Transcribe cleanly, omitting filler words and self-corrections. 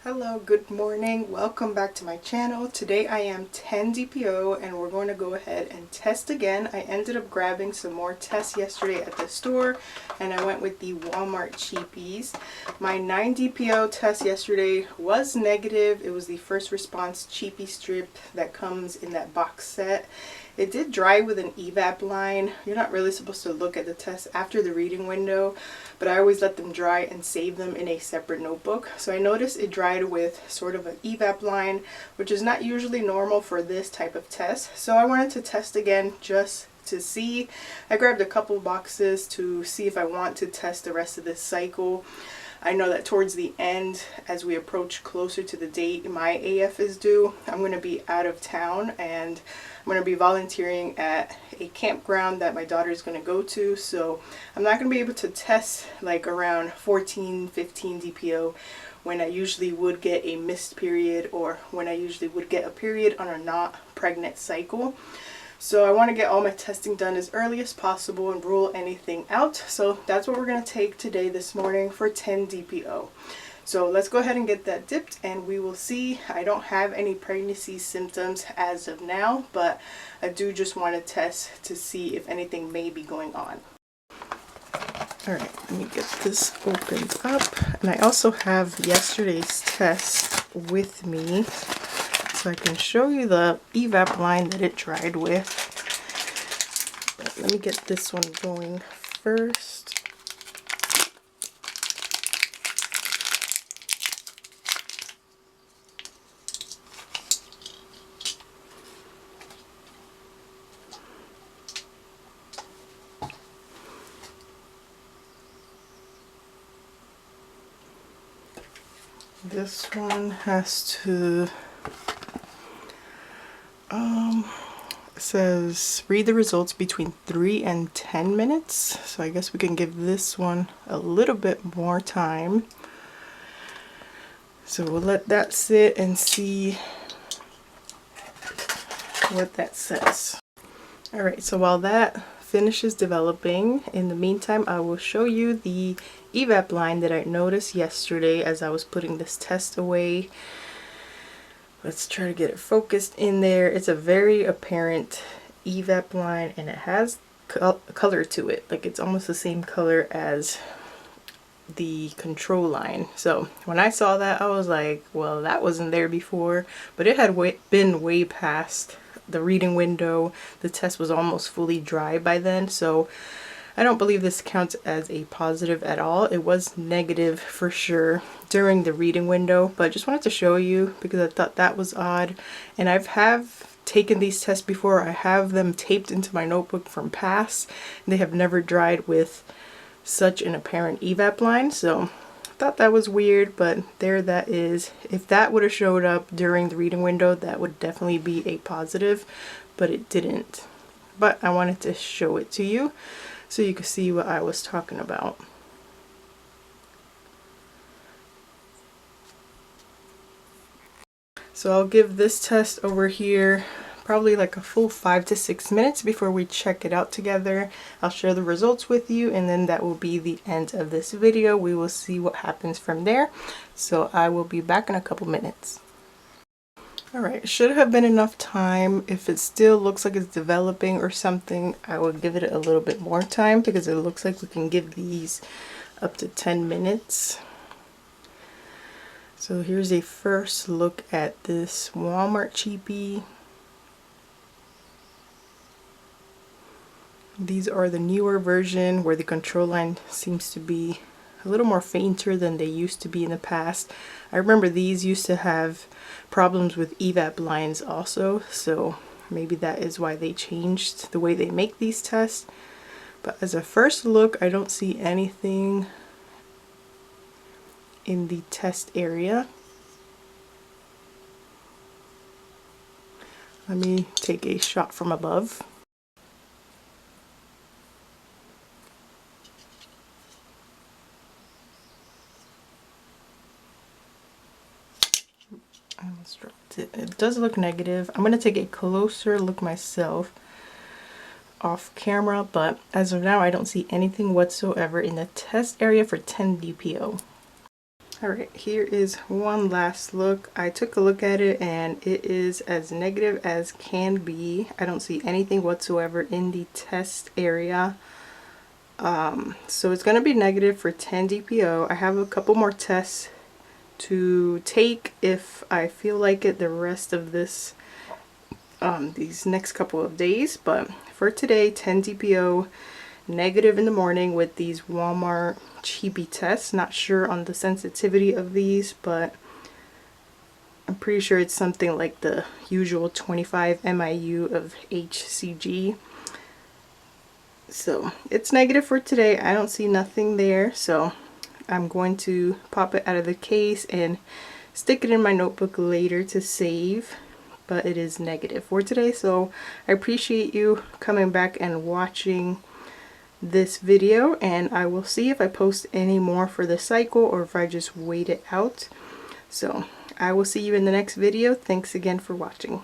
Hello, good morning. Welcome back to my channel. Today I am 10 DPO and we're going to go ahead and test again. I ended up grabbing some more tests yesterday at the store and I went with the Walmart cheapies. My 9 DPO test yesterday was negative. It was the first response cheapie strip that comes in that box set. It did dry with an evap line. You're not really supposed to look at the test after the reading window, but I always let them dry and save them in a separate notebook. So I noticed it dried with sort of an evap line, which is not usually normal for this type of test. So I wanted to test again just to see. I grabbed a couple boxes to see if I want to test the rest of this cycle. I know that towards the end, as we approach closer to the date my AF is due, I'm going to be out of town and I'm going to be volunteering at a campground that my daughter is going to go to. So I'm not going to be able to test like around 14, 15 DPO when I usually would get a missed period or when I usually would get a period on a not pregnant cycle. So I want to get all my testing done as early as possible and rule anything out. So that's what we're going to take today this morning for 10 DPO. So let's go ahead and get that dipped and we will see. I don't have any pregnancy symptoms as of now, but I do just want to test to see if anything may be going on. Alright, let me get this opened up. And I also have yesterday's test with me, so I can show you the evap line that it dried with. But let me get this one going first. This one has to it says read the results between 3 and 10 minutes. So I guess we can give this one a little bit more time. So we'll let that sit and see what that says. Alright, so while that finishes developing, in the meantime I will show you the evap line that I noticed yesterday as I was putting this test away. Let's try to get it focused in there. It's a very apparent evap line and it has color to it. Like it's almost the same color as the control line. So when I saw that I was like, well, that wasn't there before, but it had been way past the reading window. The test was almost fully dry by then, so I don't believe this counts as a positive at all. It was negative for sure during the reading window, but I just wanted to show you because I thought that was odd. And have taken these tests before. I have them taped into my notebook from past. They have never dried with such an apparent evap line, so I thought that was weird, but there that is. If that would have showed up during the reading window, that would definitely be a positive, but it didn't. But I wanted to show it to you so you could see what I was talking about. So I'll give this test over here probably like a full 5 to 6 minutes before we check it out together. I'll share the results with you and then that will be the end of this video. We will see what happens from there. So I will be back in a couple minutes. Alright, should have been enough time. If it still looks like it's developing or something, I will give it a little bit more time because it looks like we can give these up to 10 minutes. So here's a first look at this Walmart cheapie. These are the newer version where the control line seems to be a little more fainter than they used to be in the past. I remember these used to have problems with evap lines also, so maybe that is why they changed the way they make these tests. But as a first look, I don't see anything in the test area. Let me take a shot from above. I almost dropped it. It does look negative. I'm going to take a closer look myself off camera, but as of now I don't see anything whatsoever in the test area for 10 DPO. Alright, here is one last look. I took a look at it and it is as negative as can be. I don't see anything whatsoever in the test area. So it's going to be negative for 10 DPO. I have a couple more tests to take if I feel like it the rest of this these next couple of days, but for today, 10 DPO, negative in the morning with these Walmart cheapy tests. Not sure on the sensitivity of these, but I'm pretty sure it's something like the usual 25 MIU of HCG. So it's negative for today. I don't see nothing there, so I'm going to pop it out of the case and stick it in my notebook later to save. But it is negative for today, so I appreciate you coming back and watching this video, and I will see if I post any more for the cycle or if I just wait it out. So I will see you in the next video. Thanks again for watching.